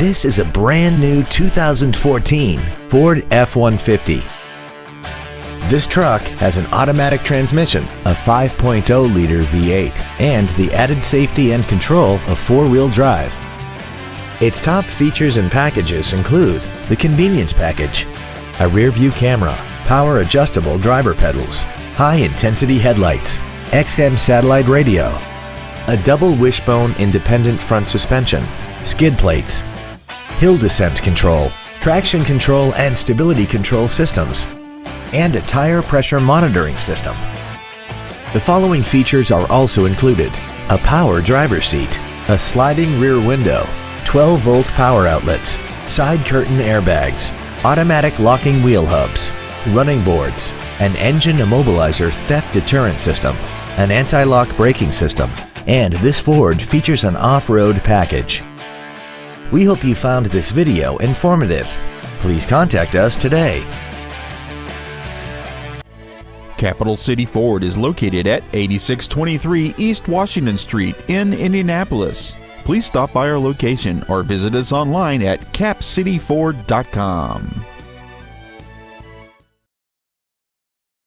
This is a brand new 2014 Ford F-150. This truck has an automatic transmission, a 5.0-liter V8, and the added safety and control of four-wheel drive. Its top features and packages include the convenience package, a rear-view camera, power-adjustable driver pedals, high-intensity headlights, XM satellite radio, a double wishbone independent front suspension, skid plates, hill descent control, traction control and stability control systems, and a tire pressure monitoring system. The following features are also included: a power driver's seat, a sliding rear window, 12-volt power outlets, side curtain airbags, automatic locking wheel hubs, running boards, an engine immobilizer theft deterrent system, an anti-lock braking system, and this Ford features an off-road package. We hope you found this video informative. Please contact us today. Capital City Ford is located at 8623 East Washington Street in Indianapolis. Please stop by our location or visit us online at capcityford.com.